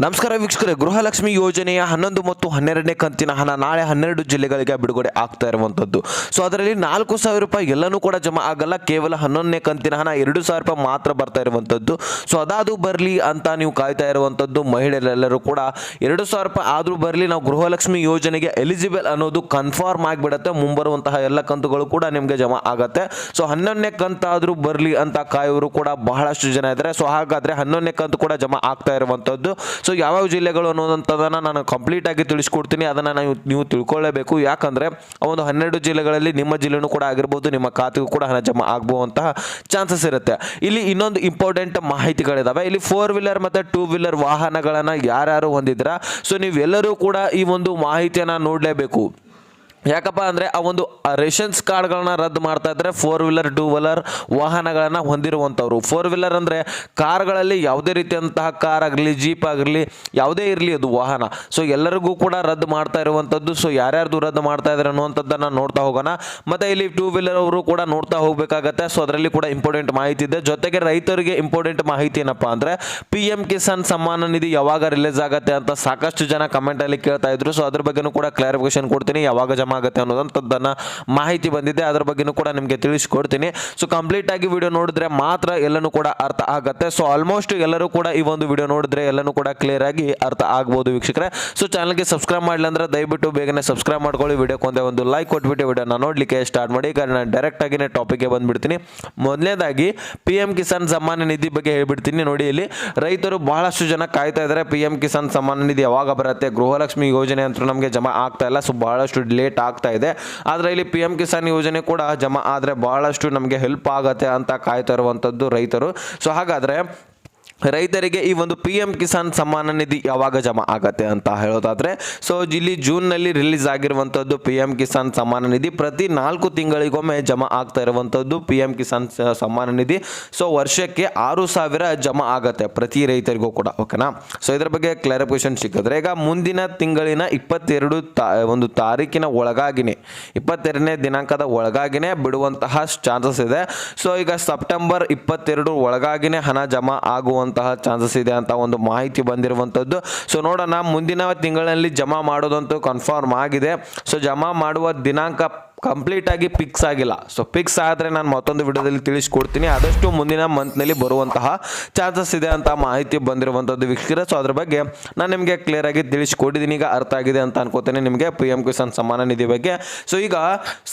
ನಮಸ್ಕಾರ ವೀಕ್ಷಕರೇ, ಗೃಹಲಕ್ಷ್ಮಿ ಯೋಜನೆಯ 11 ಮತ್ತು 12ನೇ ಕಂತಿನ ಹಣ ನಾಳೆ 12 ಜಿಲ್ಲೆಗಳಿಗೆ ಬಿಡುಗಡೆ ಆಗ್ತಾ ಇರುವಂಥದ್ದು. ಸೊ ಅದರಲ್ಲಿ 4,000 ರೂಪಾಯಿ ಎಲ್ಲನೂ ಕೂಡ ಜಮಾ ಆಗಲ್ಲ, ಕೇವಲ 11ನೇ ಕಂತಿನ ಹಣ 2,000 ರೂಪಾಯಿ ಮಾತ್ರ ಬರ್ತಾ ಇರುವಂಥದ್ದು. ಸೊ ಅದಾದರೂ ಬರಲಿ ಅಂತ ನೀವು ಕಾಯ್ತಾ ಇರುವಂಥದ್ದು ಮಹಿಳೆಯರೆಲ್ಲರೂ ಕೂಡ 2,000 ರೂಪಾಯಿ ಆದರೂ ಬರಲಿ, ನಾವು ಗೃಹಲಕ್ಷ್ಮಿ ಯೋಜನೆಗೆ ಎಲಿಜಿಬಲ್ ಅನ್ನೋದು ಕನ್ಫರ್ಮ್ ಆಗಿಬಿಡುತ್ತೆ. ಮುಂಬರುವಂತಹ ಎಲ್ಲ ಕಂತುಗಳು ಕೂಡ ನಿಮಗೆ ಜಮಾ ಆಗುತ್ತೆ. ಸೊ 11ನೇ ಕಂತಾದರೂ ಬರಲಿ ಅಂತ ಕಾಯೋರು ಕೂಡ ಬಹಳಷ್ಟು ಜನ ಇದ್ದಾರೆ. ಸೊ ಹಾಗಾದರೆ 11ನೇ ಕಂತು ಕೂಡ ಜಮಾ ಆಗ್ತಾ ಇರುವಂಥದ್ದು. ಸೊ ಯಾವ್ಯಾವ ಜಿಲ್ಲೆಗಳು ಅನ್ನೋದಂಥದನ್ನು ನಾನು ಕಂಪ್ಲೀಟ್ ಆಗಿ ತಿಳಿಸ್ಕೊಡ್ತೀನಿ. ಅದನ್ನು ನೀವು ತಿಳ್ಕೊಳ್ಳೇಬೇಕು. ಯಾಕಂದರೆ ಆ ಒಂದು 12 ಜಿಲ್ಲೆಗಳಲ್ಲಿ ನಿಮ್ಮ ಜಿಲ್ಲೆನೂ ಕೂಡ ಆಗಿರ್ಬೋದು, ನಿಮ್ಮ ಖಾತೆಗೂ ಕೂಡ ಹಣ ಜಮಾ ಆಗಬಹುವಂತಹ ಚಾನ್ಸಸ್ ಇರುತ್ತೆ. ಇಲ್ಲಿ ಇನ್ನೊಂದು ಇಂಪಾರ್ಟೆಂಟ್ ಮಾಹಿತಿಗಳಿದಾವೆ. ಇಲ್ಲಿ 4 ವೀಲರ್ ಮತ್ತು 2 ವೀಲರ್ ವಾಹನಗಳನ್ನು ಯಾರ್ಯಾರು ಹೊಂದಿದ್ರ, ಸೊ ನೀವೆಲ್ಲರೂ ಕೂಡ ಈ ಒಂದು ಮಾಹಿತಿಯನ್ನು ನೋಡಲೇಬೇಕು. ಯಾಕಪ್ಪ ಅಂದರೆ ಆ ಒಂದು ರೇಷನ್ಸ್ ಕಾರ್ಡ್ಗಳನ್ನ ರದ್ದು ಮಾಡ್ತಾ ಇದ್ದಾರೆ 4 ವೀಲರ್ 2 ವೀಲರ್ ವಾಹನಗಳನ್ನು ಹೊಂದಿರುವಂಥವ್ರು. 4 ವೀಲರ್ ಅಂದರೆ ಕಾರ್ಗಳಲ್ಲಿ ಯಾವುದೇ ರೀತಿಯಂತಹ ಕಾರ್ ಆಗಲಿ, ಜೀಪ್ ಆಗಿರಲಿ, ಯಾವುದೇ ಇರಲಿ ಅದು ವಾಹನ, ಸೊ ಎಲ್ಲರಿಗೂ ಕೂಡ ರದ್ದು ಮಾಡ್ತಾ ಇರುವಂಥದ್ದು. ಸೊ ಯಾರ್ಯಾರ್ದು ರದ್ದು ಮಾಡ್ತಾ ಇದ್ದಾರೆ ಅನ್ನುವಂಥದ್ದನ್ನು ನೋಡ್ತಾ ಹೋಗೋಣ. ಮತ್ತು ಇಲ್ಲಿ 2 ವೀಲರ್ ಅವರು ಕೂಡ ನೋಡ್ತಾ ಹೋಗಬೇಕಾಗತ್ತೆ. ಸೊ ಅದರಲ್ಲಿ ಕೂಡ ಇಂಪಾರ್ಟೆಂಟ್ ಮಾಹಿತಿ ಇದೆ. ಜೊತೆಗೆ ರೈತರಿಗೆ ಇಂಪಾರ್ಟೆಂಟ್ ಮಾಹಿತಿ ಏನಪ್ಪ ಅಂದರೆ PM ಕಿಸಾನ್ ಸಮ್ಮಾನ ನಿಧಿ ಯಾವಾಗ ರಿಲೀಸ್ ಆಗುತ್ತೆ ಅಂತ ಸಾಕಷ್ಟು ಜನ ಕಮೆಂಟಲ್ಲಿ ಕೇಳ್ತಾ ಇದ್ರು. ಸೊ ಅದ್ರ ಬಗ್ಗೆನೂ ಕೂಡ ಕ್ಲಾರಿಫಿಕೇಶನ್ ಕೊಡ್ತೀನಿ, ಯಾವಾಗ ಜಮಾ ಆಗುತ್ತೆ ಅನ್ನೋದಂಥದ್ದನ್ನು ಮಾಹಿತಿ ಬಂದಿದೆ, ಅದರ ಬಗ್ಗೆನೂ ಕೂಡ ನಿಮಗೆ ತಿಳಿಸ್ಕೊಡ್ತೀನಿ. ಸೊ ಕಂಪ್ಲೀಟ್ ಆಗಿ ವಿಡಿಯೋ ನೋಡಿದ್ರೆ ಮಾತ್ರ ಎಲ್ಲನೂ ಕೂಡ ಅರ್ಥ ಆಗುತ್ತೆ. ಸೊ ಆಲ್ಮೋಸ್ಟ್ ಎಲ್ಲರೂ ಕೂಡ ಈ ಒಂದು ವಿಡಿಯೋ ನೋಡಿದ್ರೆ ಎಲ್ಲನೂ ಕೂಡ ಕ್ಲಿಯರ್ ಆಗಿ ಅರ್ಥ ಆಗ್ಬೋದು ವೀಕ್ಷಕರೇ. ಸೊ ಚಾನಲ್ಗೆ ಸಬ್ಸ್ಕ್ರೈಬ್ ಮಾಡಲಿಲ್ಲ ಅಂದ್ರೆ ದಯವಿಟ್ಟು ಬೇಗನೆ ಸಬ್ಸ್ಕ್ರೈಬ್ ಮಾಡ್ಕೊಳ್ಳಿ, ವಿಡಿಯೋಕ್ಕೆ ಒಂದು ಲೈಕ್ ಕೊಟ್ಬಿಟ್ಟು ವಿಡಿಯೋನ ನೋಡಲಿಕ್ಕೆ ಸ್ಟಾರ್ಟ್ ಮಾಡಿ. ಈಗ ನಾನು ಡೈರೆಕ್ಟ್ ಆಗಿನೇ ಟಾಪಿಕ್ಗೆ ಬಂದ್ಬಿಡ್ತೀನಿ. ಮೊದಲನೇದಾಗಿ PM ಕಿಸಾನ್ ಸಮ್ಮಾನ ನಿಧಿ ಬಗ್ಗೆ ಹೇಳ್ಬಿಡ್ತೀನಿ. ನೋಡಿ, ಇಲ್ಲಿ ರೈತರು ಬಹಳಷ್ಟು ಜನ ಕಾಯ್ತಾ ಇದ್ದಾರೆ, PM ಕಿಸಾನ್ ಸಮ್ಮಾನ ನಿಧಿ ಯಾವಾಗ ಬರುತ್ತೆ, ಗೃಹಲಕ್ಷ್ಮಿ ಯೋಜನೆ ಅಂತೂ ನಮಗೆ ಜಮಾ ಆಗ್ತಾ ಇಲ್ಲ. ಸೊ ಬಹಳಷ್ಟು ಲೇಟ್ ಆಗ್ತಾ ಇದೆ. ಆದರೆ ಇಲ್ಲಿ PM ಕಿಸಾನ್ ಯೋಜನೆ ಕೂಡ ಜಮಾ ಆದರೆ ಬಹಳಷ್ಟು ನಮಗೆ ಹೆಲ್ಪ್ ಆಗುತ್ತೆ ಅಂತ ಕಾಯ್ತಾ ಇರುವಂಥದ್ದು ರೈತರು. ಸೊ ಹಾಗಾದರೆ ರೈತರಿಗೆ ಈ ಒಂದು PM ಕಿಸಾನ್ ಸಮ್ಮಾನ ನಿಧಿ ಯಾವಾಗ ಜಮಾ ಆಗತ್ತೆ ಅಂತ ಹೇಳೋದಾದರೆ, ಸೊ ಇಲ್ಲಿ ಜೂನ್ನಲ್ಲಿ ರಿಲೀಸ್ ಆಗಿರುವಂಥದ್ದು PM ಕಿಸಾನ್ ಸಮ್ಮಾನ ನಿಧಿ ಪ್ರತಿ 4 ತಿಂಗಳಿಗೊಮ್ಮೆ ಜಮಾ ಆಗ್ತಾ ಇರುವಂಥದ್ದು PM ಕಿಸಾನ್ ಸಮ್ಮಾನ ನಿಧಿ. ಸೊ ವರ್ಷಕ್ಕೆ 6,000 ಜಮಾ ಆಗತ್ತೆ ಪ್ರತಿ ರೈತರಿಗೂ ಕೂಡ, ಓಕೆನಾ. ಸೊ ಇದರ ಬಗ್ಗೆ ಕ್ಲಾರಿಫಿಕೇಶನ್ ಸಿಕ್ಕಿದ್ರೆ, ಈಗ ಮುಂದಿನ ತಿಂಗಳಿನ 22 ತಾರೀಕಿನ ಒಳಗಾಗಿನೇ 22ನೇ ದಿನಾಂಕದ ಒಳಗಾಗಿನೇ ಬಿಡುವಂತಹ ಚಾನ್ಸಸ್ ಇದೆ. ಸೊ ಈಗ ಸೆಪ್ಟೆಂಬರ್ 22 ಒಳಗಾಗಿನೇ ಹಣ ಜಮಾ ಆಗುವಂತಹ ಚಾನ್ಸಸ್ ಇದೆ ಅಂತ ಒಂದು ಮಾಹಿತಿ ಬಂದಿರುವಂಥದ್ದು. ಸೊ ನೋಡೋಣ, ಮುಂದಿನ ತಿಂಗಳಲ್ಲಿ ಜಮಾ ಮಾಡೋದಂತೂ ಕನ್ಫರ್ಮ್ ಆಗಿದೆ. ಸೊ ಜಮಾ ಮಾಡುವ ದಿನಾಂಕ ಕಂಪ್ಲೀಟ್ ಆಗಿ ಫಿಕ್ಸ್ ಆಗಿಲ್ಲ. ಸೊ ಫಿಕ್ಸ್ ಆದರೆ ನಾನು ಮತ್ತೊಂದು ವಿಡಿಯೋದಲ್ಲಿ ತಿಳಿಸ್ಕೊಡ್ತೀನಿ. ಆದಷ್ಟು ಮುಂದಿನ ಮಂತ್ನಲ್ಲಿ ಬರುವಂತಹ ಚಾನ್ಸಸ್ ಇದೆ ಅಂತ ಮಾಹಿತಿ ಬಂದಿರುವಂಥದ್ದು ವೀಕ್ಷಕರೇ. ಸೊ ಅದ್ರ ಬಗ್ಗೆ ನಾನು ನಿಮಗೆ ಕ್ಲಿಯರ್ ಆಗಿ ತಿಳಿಸ್ಕೊಟ್ಟಿದ್ದೀನಿ. ಈಗ ಅರ್ಥ ಆಗಿದೆ ಅಂತ ಅನ್ಕೋತೇನೆ ನಿಮಗೆ PM ಕಿಸಾನ್ ಸಮ್ಮಾನ ನಿಧಿ ಬಗ್ಗೆ. ಸೊ ಈಗ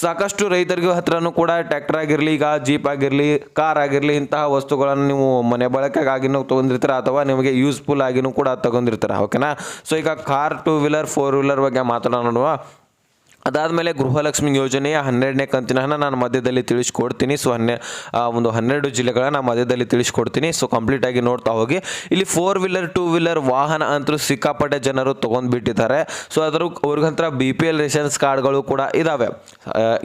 ಸಾಕಷ್ಟು ರೈತರಿಗೂ ಹತ್ರನೂ ಕೂಡ ಟ್ರ್ಯಾಕ್ಟರ್ ಆಗಿರಲಿ, ಈಗ ಜೀಪ್ ಆಗಿರಲಿ, ಕಾರ್ ಆಗಿರಲಿ, ಇಂತಹ ವಸ್ತುಗಳನ್ನು ನೀವು ಮನೆ ಬಳಕೆಗಾಗಿನೂ ತೊಗೊಂಡಿರ್ತೀರ ಅಥವಾ ನಿಮಗೆ ಯೂಸ್ಫುಲ್ ಆಗಿನೂ ಕೂಡ ತೊಗೊಂಡಿರ್ತೀರ, ಓಕೆನಾ. ಸೊ ಈಗ ಕಾರ್ 2 ವೀಲರ್ 4 ವೀಲರ್ ಬಗ್ಗೆ ಮಾತನಾಡುವ. ಅದಾದಮೇಲೆ ಗೃಹಲಕ್ಷ್ಮಿ ಯೋಜನೆಯ 12ನೇ ಕಂತಿನ ಹಣ ನಾನು ಮಧ್ಯದಲ್ಲಿ ತಿಳಿಸ್ಕೊಡ್ತೀನಿ. ಸೊ 12 ಜಿಲ್ಲೆಗಳನ್ನ ನಾನು ಮಧ್ಯದಲ್ಲಿ ತಿಳಿಸ್ಕೊಡ್ತೀನಿ. ಸೊ ಕಂಪ್ಲೀಟ್ ಆಗಿ ನೋಡ್ತಾ ಹೋಗಿ. ಇಲ್ಲಿ 4 ವೀಲರ್ 2 ವೀಲರ್ ವಾಹನ ಅಂತೂ ಸಿಕ್ಕಾಪಟ್ಟೆ ಜನರು ತೊಗೊಂಡ್ಬಿಟ್ಟಿದ್ದಾರೆ. ಸೊ ಅವ್ರಿಗಂತರ BPL ರೇಷನ್ಸ್ ಕಾರ್ಡ್ಗಳು ಕೂಡ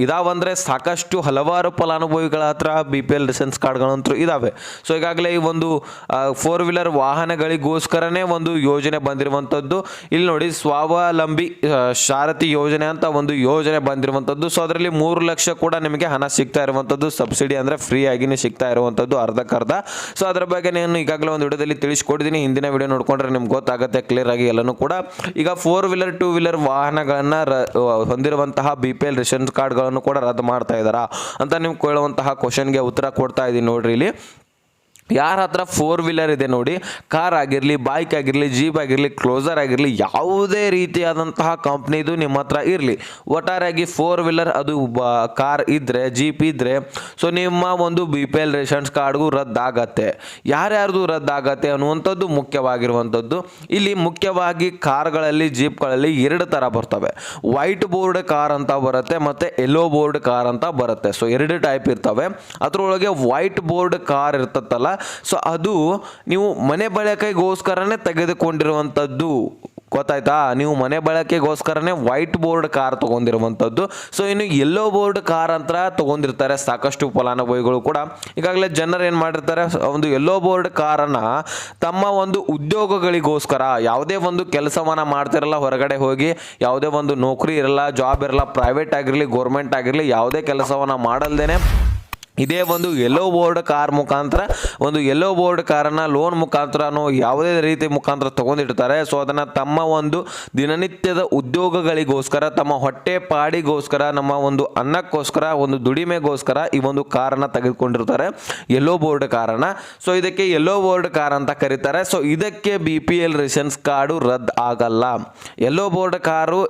ಇದಾವಂದರೆ ಸಾಕಷ್ಟು ಹಲವಾರು ಫಲಾನುಭವಿಗಳ ಹತ್ರ BPL ರೇಷನ್ಸ್ ಕಾರ್ಡ್ಗಳಂತೂ ಇದ್ದಾವೆ. ಸೊ ಈಗಾಗಲೇ ಈ ಒಂದು 4 ವೀಲರ್ ವಾಹನಗಳಿಗೋಸ್ಕರನೇ ಒಂದು ಯೋಜನೆ ಬಂದಿರುವಂಥದ್ದು. ಇಲ್ಲಿ ನೋಡಿ, ಸ್ವಾವಲಂಬಿ ಸಾರಥಿ ಯೋಜನೆ ಅಂತ ಒಂದು ಯೋಜನೆ ಬಂದಿರುವಂಥದ್ದು. ಸೊ ಅದರಲ್ಲಿ 3 ಲಕ್ಷ ಕೂಡ ನಿಮಗೆ ಹಣ ಸಿಗ್ತಾ ಇರುವಂಥದ್ದು, ಸಬ್ಸಿಡಿ ಅಂದರೆ ಫ್ರೀ ಆಗಿನೇ ಸಿಗ್ತಾ ಇರುವಂಥದ್ದು ಅರ್ಧಕ್ಕರ್ಧ. ಸೊ ಅದರ ಬಗ್ಗೆ ನಾನು ಈಗಾಗಲೇ ಒಂದು ವಿಡಿಯೋದಲ್ಲಿ ತಿಳಿಸ್ಕೊಡ್ತೀನಿ. ಹಿಂದಿನ ವಿಡಿಯೋ ನೋಡ್ಕೊಂಡ್ರೆ ನಿಮ್ಗೆ ಗೊತ್ತಾಗುತ್ತೆ ಕ್ಲಿಯರ್ ಆಗಿ ಎಲ್ಲನೂ ಕೂಡ. ಈಗ 4 ವೀಲರ್ 2 ವೀಲರ್ ವಾಹನಗಳನ್ನು ಹೊಂದಿರುವಂತಹ BPL ರೇಷನ್ ಕಾರ್ಡ್ಗಳನ್ನು ಕೂಡ ರದ್ದು ಮಾಡ್ತಾ ಇದ್ದಾರಾ ಅಂತ ನೀವು ಕೇಳುವಂತಹ ಕ್ವಶನ್ಗೆ ಉತ್ತರ ಕೊಡ್ತಾ ಇದ್ದೀನಿ. ನೋಡ್ರಿ, ಇಲ್ಲಿ ಯಾರ ಹತ್ರ 4 ವೀಲರ್ ಇದೆ ನೋಡಿ, ಕಾರ್ ಆಗಿರಲಿ, ಬೈಕ್ ಆಗಿರಲಿ, ಜೀಪ್ ಆಗಿರಲಿ, ಕ್ಲೋಸರ್ ಆಗಿರಲಿ, ಯಾವುದೇ ರೀತಿಯಾದಂತಹ ಕಂಪ್ನಿದು ನಿಮ್ಮ ಹತ್ರ ಇರಲಿ, ಒಟ್ಟಾರೆಯಾಗಿ 4 ವೀಲರ್ ಅದು ಕಾರ್ ಇದ್ದರೆ, ಜೀಪ್ ಇದ್ದರೆ, ಸೊ ನಿಮ್ಮ ಒಂದು BPL ರೇಷನ್ಸ್ ಕಾರ್ಡ್ಗೂ ರದ್ದಾಗತ್ತೆ. ಯಾರ್ಯಾರ್ದು ರದ್ದಾಗತ್ತೆ ಅನ್ನುವಂಥದ್ದು ಮುಖ್ಯವಾಗಿರುವಂಥದ್ದು. ಇಲ್ಲಿ ಮುಖ್ಯವಾಗಿ ಕಾರ್ಗಳಲ್ಲಿ, ಜೀಪ್ಗಳಲ್ಲಿ 2 ಥರ ಬರ್ತವೆ. ವೈಟ್ ಬೋರ್ಡ್ ಕಾರ್ ಅಂತ ಬರುತ್ತೆ ಮತ್ತು ಯೆಲ್ಲೋ ಬೋರ್ಡ್ ಕಾರ್ ಅಂತ ಬರುತ್ತೆ. ಸೊ 2 ಟೈಪ್ ಇರ್ತವೆ. ಅದರೊಳಗೆ ವೈಟ್ ಬೋರ್ಡ್ ಕಾರ್ ಇರ್ತತ್ತಲ್ಲ, ಸೊ ಅದು ನೀವು ಮನೆ ಬಳಕೆಗೋಸ್ಕರನೇ ತೆಗೆದುಕೊಂಡಿರುವಂಥದ್ದು, ಗೊತ್ತಾಯ್ತಾ. ನೀವು ಮನೆ ಬಳಕೆಗೋಸ್ಕರನೇ ವೈಟ್ ಬೋರ್ಡ್ ಕಾರ್ ತೊಗೊಂಡಿರುವಂಥದ್ದು. ಸೊ ಇನ್ನು ಯೆಲ್ಲೋ ಬೋರ್ಡ್ ಕಾರ್ ಅಂತ ತೊಗೊಂಡಿರ್ತಾರೆ ಸಾಕಷ್ಟು ಫಲಾನುಭವಿಗಳು ಕೂಡ. ಈಗಾಗಲೇ ಜನರು ಏನು ಮಾಡಿರ್ತಾರೆ, ಒಂದು ಯೆಲ್ಲೋ ಬೋರ್ಡ್ ಕಾರನ್ನು ತಮ್ಮ ಒಂದು ಉದ್ಯೋಗಗಳಿಗೋಸ್ಕರ, ಯಾವುದೇ ಒಂದು ಕೆಲಸವನ್ನು ಮಾಡ್ತಿರಲ್ಲ, ಹೊರಗಡೆ ಹೋಗಿ ಯಾವುದೇ ಒಂದು ನೌಕರಿ ಇರಲ್ಲ, ಜಾಬ್ ಇರಲ್ಲ, ಪ್ರೈವೇಟ್ ಆಗಿರಲಿ ಗೌರ್ಮೆಂಟ್ ಆಗಿರಲಿ, ಯಾವುದೇ ಕೆಲಸವನ್ನು ಮಾಡಲ್ದೇನೆ ಇದೇ ಒಂದು ಯೆಲ್ಲೋ ಬೋರ್ಡ್ ಕಾರ್ ಮುಖಾಂತರ ಒಂದು ಯೆಲ್ಲೋ ಬೋರ್ಡ್ ಕಾರನ್ನು ಲೋನ್ ಮುಖಾಂತರನೋ ಯಾವುದೇ ರೀತಿ ಮುಖಾಂತರ ತೊಗೊಂಡಿರ್ತಾರೆ. ಸೊ ಅದನ್ನು ತಮ್ಮ ಒಂದು ದಿನನಿತ್ಯದ ಉದ್ಯೋಗಗಳಿಗೋಸ್ಕರ, ತಮ್ಮ ಹೊಟ್ಟೆ ಪಾಡಿಗೋಸ್ಕರ, ನಮ್ಮ ಒಂದು ಅನ್ನಕ್ಕೋಸ್ಕರ, ಒಂದು ದುಡಿಮೆಗೋಸ್ಕರ ಈ ಒಂದು ಕಾರನ್ನು ತೆಗೆದುಕೊಂಡಿರ್ತಾರೆ, ಯೆಲ್ಲೋ ಬೋರ್ಡ್ ಕಾರನ್ನು. ಸೊ ಇದಕ್ಕೆ ಯೆಲ್ಲೋ ಬೋರ್ಡ್ ಕಾರ್ ಅಂತ ಕರೀತಾರೆ. ಸೊ ಇದಕ್ಕೆ BPL ರೇಷನ್ಸ್ ಕಾರ್ಡು ರದ್ದು ಆಗಲ್ಲ. ಯೆಲ್ಲೋ ಬೋರ್ಡ್ ಕಾರು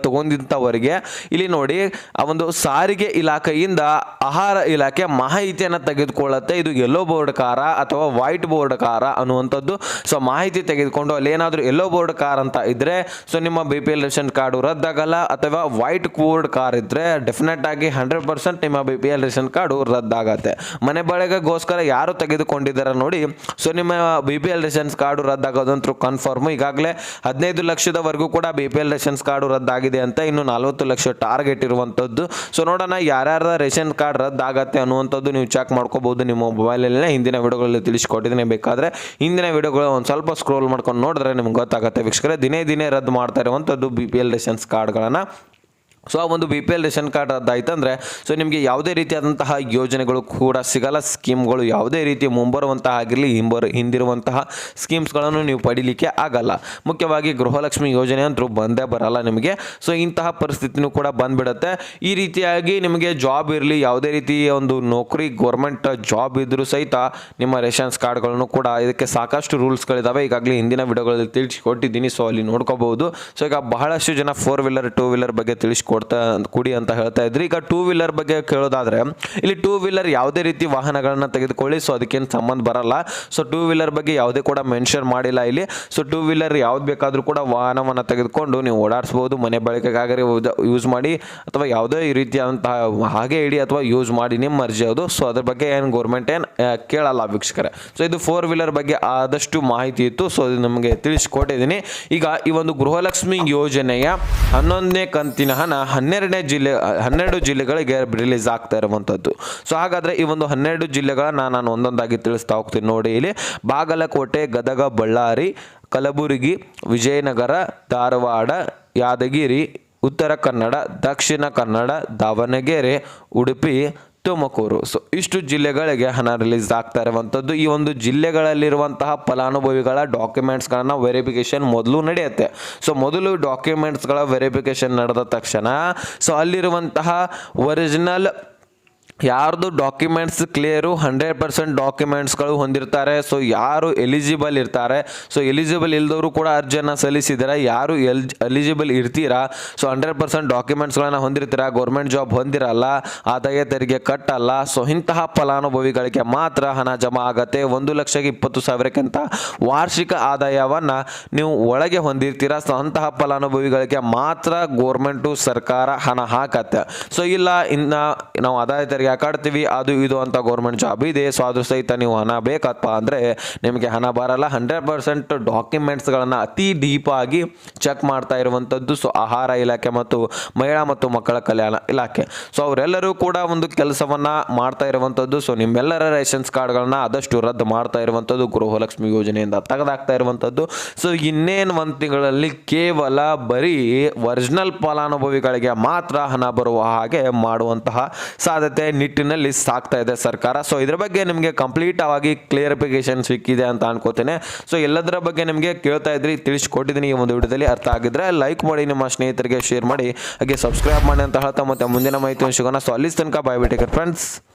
ತಗೊಂಡಿದ್ದವರಿಗೆ ಇಲ್ಲಿ ನೋಡಿ, ಆ ಒಂದು ಸಾರಿಗೆ ಇಲಾಖೆಯಿಂದ ಆಹಾರ ಇಲಾಖೆ ಮಾಹಿತಿಯನ್ನು ತೆಗೆದುಕೊಳ್ಳುತ್ತೆ, ಇದು ಯೆಲ್ಲೋ ಬೋರ್ಡ್ ಕಾರ ಅಥವಾ ವೈಟ್ ಬೋರ್ಡ್ ಕಾರ ಅನ್ನುವಂಥದ್ದು. ಸೊ ಮಾಹಿತಿ ತೆಗೆದುಕೊಂಡು ಅಲ್ಲೇನಾದರೂ ಯೆಲ್ಲೋ ಬೋರ್ಡ್ ಕಾರ್ ಅಂತ ಇದ್ದರೆ ಸೊ ನಿಮ್ಮ BPL ರೇಷನ್ ಕಾರ್ಡು ರದ್ದಾಗಲ್ಲ. ಅಥವಾ ವೈಟ್ ಬೋರ್ಡ್ ಕಾರ್ ಇದ್ದರೆ ಡೆಫಿನೆಟ್ ಆಗಿ 100% ನಿಮ್ಮ BPL ರೇಷನ್ ಕಾರ್ಡು ರದ್ದಾಗತ್ತೆ. ಮನೆ ಬಳಕೆಗೋಸ್ಕರ ಯಾರು ತೆಗೆದುಕೊಂಡಿದ್ದಾರೆ ನೋಡಿ, ಸೊ ನಿಮ್ಮ BPL ರೇಷನ್ಸ್ ಕಾರ್ಡು ರದ್ದಾಗೋದಂತೂ ಕನ್ಫರ್ಮ್. ಈಗಾಗಲೇ 15 ಲಕ್ಷದವರೆಗೂ ಕೂಡ BPL ರೇಷನ್ಸ್ ಕಾರ್ಡು ರದ್ದಾಗಿದೆ ಅಂತ, ಇನ್ನು 40 ಲಕ್ಷ ಟಾರ್ಗೆಟ್ ಇರುವಂಥದ್ದು. ಸೊ ನೋಡೋಣ ಯಾರ್ಯಾರ ರೇಷನ್ ಕಾರ್ಡ್ ರದ್ದಾಗತ್ತೆ ಅನ್ನುವಂಥದ್ದು ನೀವು ಚೆಕ್ ಮಾಡ್ಕೋಬಹುದು ನಿಮ್ಮ ಮೊಬೈಲಲ್ಲೇ. ಹಿಂದಿನ ವಿಡಿಯೋಗಳಲ್ಲಿ ತಿಳಿಸ್ಕೊಟ್ಟಿದ್ದೀನಿ, ಬೇಕಾದರೆ ಹಿಂದಿನ ವಿಡಿಯೋಗಳು ಒಂದು ಸ್ವಲ್ಪ ಸ್ಕ್ರೋಲ್ ಮಾಡ್ಕೊಂಡು ನೋಡಿದ್ರೆ ನಿಮ್ಗೆ ಗೊತ್ತಾಗುತ್ತೆ ವೀಕ್ಷಕರೇ. ದಿನೇ ರದ್ದು ಮಾಡ್ತಾ ಇರುವಂಥದ್ದು BPL ರೇಷನ್ಸ್ ಕಾರ್ಡ್ಗಳನ್ನು. ಸೊ ಆ ಒಂದು BPL ರೇಷನ್ ಕಾರ್ಡ್ ರದ್ದಾಯಿತು ಅಂದರೆ ಸೊ ನಿಮಗೆ ಯಾವುದೇ ರೀತಿಯಾದಂತಹ ಯೋಜನೆಗಳು ಕೂಡ ಸಿಗಲ್ಲ, ಸ್ಕೀಮ್ಗಳು ಯಾವುದೇ ರೀತಿ ಮುಂಬರುವಂತಹ ಆಗಿರಲಿ ಹಿಂದಿರುವಂತಹ ಸ್ಕೀಮ್ಸ್ಗಳನ್ನು ನೀವು ಪಡೀಲಿಕ್ಕೆ ಆಗಲ್ಲ. ಮುಖ್ಯವಾಗಿ ಗೃಹಲಕ್ಷ್ಮಿ ಯೋಜನೆ ಅಂತೂ ಬಂದೇ ಬರಲ್ಲ ನಿಮಗೆ. ಸೊ ಇಂತಹ ಪರಿಸ್ಥಿತಿನೂ ಕೂಡ ಬಂದ್ಬಿಡುತ್ತೆ. ಈ ರೀತಿಯಾಗಿ ನಿಮಗೆ ಜಾಬ್ ಇರಲಿ, ಯಾವುದೇ ರೀತಿಯ ಒಂದು ನೌಕರಿ ಗೌರ್ಮೆಂಟ್ ಜಾಬ್ ಇದ್ದರೂ ಸಹಿತ ನಿಮ್ಮ ರೇಷನ್ಸ್ ಕಾರ್ಡ್ಗಳನ್ನು ಕೂಡ ಇದಕ್ಕೆ ಸಾಕಷ್ಟು ರೂಲ್ಸ್ಗಳಿದ್ದಾವೆ. ಈಗಾಗಲೇ ಹಿಂದಿನ ವಿಡಿಯೋಗಳಲ್ಲಿ ತಿಳಿಸಿಕೊಟ್ಟಿದ್ದೀನಿ, ಸೊ ಅಲ್ಲಿ ನೋಡ್ಕೋಬಹುದು. ಸೊ ಈಗ ಬಹಳಷ್ಟು ಜನ 4 ವೀಲರ್ 2 ವೀಲರ್ ಬಗ್ಗೆ ಕೊಡಿ ಅಂತ ಹೇಳ್ತಾ ಇದ್ರಿ. ಈಗ 2 ವೀಲರ್ ಬಗ್ಗೆ ಕೇಳೋದಾದ್ರೆ ಇಲ್ಲಿ 2 ವೀಲರ್ ಯಾವುದೇ ರೀತಿ ವಾಹನಗಳನ್ನ ತೆಗೆದುಕೊಳ್ಳಿ, ಸೊ ಅದಕ್ಕೇನು ಸಂಬಂಧ ಬರಲ್ಲ. ಸೊ 2 ವೀಲರ್ ಬಗ್ಗೆ ಯಾವುದೇ ಕೂಡ ಮೆನ್ಷನ್ ಮಾಡಿಲ್ಲ ಇಲ್ಲಿ. ಸೊ 2 ವೀಲರ್ ಯಾವ್ದು ಬೇಕಾದರೂ ಕೂಡ ವಾಹನವನ್ನು ತೆಗೆದುಕೊಂಡು ನೀವು ಓಡಾಡಿಸ್ಬೋದು, ಮನೆ ಬಳಕೆಗಾಗಲಿ ಯೂಸ್ ಮಾಡಿ ಅಥವಾ ಯಾವುದೇ ರೀತಿಯಾದಂತಹ ಹಾಗೆ ಇಡಿ ಅಥವಾ ಯೂಸ್ ಮಾಡಿ, ನಿಮ್ಮ ಮರ್ಜಿ ಅದು. ಸೊ ಅದ್ರ ಬಗ್ಗೆ ಏನು ಗೌರ್ಮೆಂಟ್ ಏನು ಕೇಳಲ್ಲ ವೀಕ್ಷಕರೇ. ಸೊ ಇದು 4 ವೀಲರ್ ಬಗ್ಗೆ ಆದಷ್ಟು ಮಾಹಿತಿ ಇತ್ತು, ಸೊ ಇದು ನಮಗೆ ತಿಳಿಸ್ಕೊಟ್ಟಿದ್ದೀನಿ. ಈಗ ಈ ಒಂದು ಗೃಹಲಕ್ಷ್ಮಿ ಯೋಜನೆಯ 11ನೇ ಕಂತಿನ ಹಣ 12 ಜಿಲ್ಲೆಗಳಿಗೆ ರಿಲೀಸ್ ಆಗ್ತಾ ಇರುವಂಥದ್ದು. ಸೊ ಹಾಗಾದರೆ ಈ ಒಂದು 12 ಜಿಲ್ಲೆಗಳನ್ನ ನಾನು ಒಂದೊಂದಾಗಿ ತಿಳಿಸ್ತಾ ಹೋಗ್ತೀನಿ ನೋಡಿ. ಇಲ್ಲಿ ಬಾಗಲಕೋಟೆ, ಗದಗ, ಬಳ್ಳಾರಿ, ಕಲಬುರಗಿ, ವಿಜಯನಗರ, ಧಾರವಾಡ, ಯಾದಗಿರಿ, ಉತ್ತರ ಕನ್ನಡ, ದಕ್ಷಿಣ ಕನ್ನಡ, ದಾವಣಗೆರೆ, ಉಡುಪಿ, ತುಮಕೂರು. ಸೊ ಇಷ್ಟು ಜಿಲ್ಲೆಗಳಿಗೆ ಹಣ ರಿಲೀಸ್ ಆಗ್ತಾ ಇರುವಂಥದ್ದು. ಈ ಒಂದು ಜಿಲ್ಲೆಗಳಲ್ಲಿರುವಂತಹ ಫಲಾನುಭವಿಗಳ ಡಾಕ್ಯುಮೆಂಟ್ಸ್ಗಳನ್ನು ವೆರಿಫಿಕೇಷನ್ ಮೊದಲು ನಡೆಯುತ್ತೆ. ಸೊ ಮೊದಲು ಡಾಕ್ಯುಮೆಂಟ್ಸ್ಗಳ ವೆರಿಫಿಕೇಷನ್ ನಡೆದ ತಕ್ಷಣ ಸೊ ಅಲ್ಲಿರುವಂತಹ ಒರಿಜಿನಲ್ ಯಾರ್ದು ಡಾಕ್ಯುಮೆಂಟ್ಸ್ ಕ್ಲಿಯರು 100% ಡಾಕ್ಯುಮೆಂಟ್ಸ್ಗಳು ಹೊಂದಿರ್ತಾರೆ. ಸೊ ಯಾರು ಎಲಿಜಿಬಲ್ ಇರ್ತಾರೆ, ಸೊ ಎಲಿಜಿಬಲ್ ಇಲ್ದವರು ಕೂಡ ಅರ್ಜಿಯನ್ನು ಸಲ್ಲಿಸಿದರೆ, ಯಾರು ಎಲಿಜಿಬಲ್ ಇರ್ತೀರಾ, ಸೊ 100% ಡಾಕ್ಯುಮೆಂಟ್ಸ್ಗಳನ್ನು ಹೊಂದಿರ್ತೀರಾ, ಗೌರ್ಮೆಂಟ್ ಜಾಬ್ ಹೊಂದಿರಲ್ಲ, ಆದಾಯ ತೆರಿಗೆ ಕಟ್ಟಲ್ಲ, ಸೊ ಇಂತಹ ಫಲಾನುಭವಿಗಳಿಗೆ ಮಾತ್ರ ಹಣ ಜಮಾ ಆಗುತ್ತೆ. 1,20,20,000ಕ್ಕಿಂತ ವಾರ್ಷಿಕ ಆದಾಯವನ್ನು ನೀವು ಒಳಗೆ ಹೊಂದಿರ್ತೀರಾ, ಸೊ ಅಂತಹ ಫಲಾನುಭವಿಗಳಿಗೆ ಮಾತ್ರ ಗೌರ್ಮೆಂಟು ಸರ್ಕಾರ ಹಣ ಹಾಕತ್ತೆ. ಸೊ ಇಲ್ಲ ಇನ್ನು ನಾವು ಆದಾಯ ತೆರಿಗೆ ಕಟ್ತೀವಿ ಅದು ಇದು ಅಂತ ಗೌರ್ಮೆಂಟ್ ಜಾಬ್ ಇದೆ, ಸೊ ಅದ್ರ ಸಹಿತ ನೀವು ಹಣ ಬೇಕಪ್ಪ ಅಂದರೆ ನಿಮಗೆ ಹಣ ಬರಲ್ಲ. 100% ಡಾಕ್ಯುಮೆಂಟ್ಸ್ಗಳನ್ನು ಅತಿ ಡೀಪ್ ಆಗಿ ಚೆಕ್ ಮಾಡ್ತಾ ಇರುವಂಥದ್ದು ಸೊ ಆಹಾರ ಇಲಾಖೆ ಮತ್ತು ಮಹಿಳಾ ಮತ್ತು ಮಕ್ಕಳ ಕಲ್ಯಾಣ ಇಲಾಖೆ. ಸೊ ಅವರೆಲ್ಲರೂ ಕೂಡ ಒಂದು ಕೆಲಸವನ್ನು ಮಾಡ್ತಾ ಇರುವಂಥದ್ದು. ಸೊ ನಿಮ್ಮೆಲ್ಲರ ರೇಷನ್ಸ್ ಕಾರ್ಡ್ಗಳನ್ನ ಆದಷ್ಟು ರದ್ದು ಮಾಡ್ತಾ ಇರುವಂಥದ್ದು, ಗೃಹಲಕ್ಷ್ಮಿ ಯೋಜನೆಯಿಂದ ತೆಗೆದಾಕ್ತಾ ಇರುವಂಥದ್ದು. ಸೊ ಇನ್ನೇನು 1 ತಿಂಗಳಲ್ಲಿ ಕೇವಲ ಬರೀ ಒರಿಜಿನಲ್ ಫಲಾನುಭವಿಗಳಿಗೆ ಮಾತ್ರ ಹಣ ಬರುವ ಹಾಗೆ ಮಾಡುವಂತಹ ಸಾಧ್ಯತೆ ನಿಟ್ಟಿನಲ್ಲಿ ಸಾಕ್ತಾ ಇದೆ ಸರ್ಕಾರ. ಸೊ ಇದ್ರ ಬಗ್ಗೆ ನಿಮಗೆ ಕಂಪ್ಲೀಟ್ ಆಗಿ ಕ್ಲಿಯರಿಫಿಕೇಶನ್ ಸಿಕ್ಕಿದೆ ಅಂತ ಅನ್ಕೋತೇನೆ. ಸೊ ಎಲ್ಲದರ ಬಗ್ಗೆ ನಿಮಗೆ ಕೇಳ್ತಾ ಇದ್ರಿ, ತಿಳಿಸ್ಕೊಟ್ಟಿದ್ದೀನಿ. ಈ ಒಂದು ವಿಡಿಯೋದಲ್ಲಿ ಅರ್ಥ ಆಗಿದ್ರೆ ಲೈಕ್ ಮಾಡಿ, ನಿಮ್ಮ ಸ್ನೇಹಿತರಿಗೆ ಶೇರ್ ಮಾಡಿ, ಹಾಗೆ ಸಬ್ಸ್ಕ್ರೈಬ್ ಮಾಡಿ ಅಂತ ಹೇಳ್ತಾ ಮತ್ತೆ ಮುಂದಿನ ಮಾಹಿತಿ ಸಿಗೋಣ. ಸೊ ಅಲ್ಲಿ ತನಕ ಬಾಯ್ ಬಿಡಿ ಫ್ರೆಂಡ್ಸ್.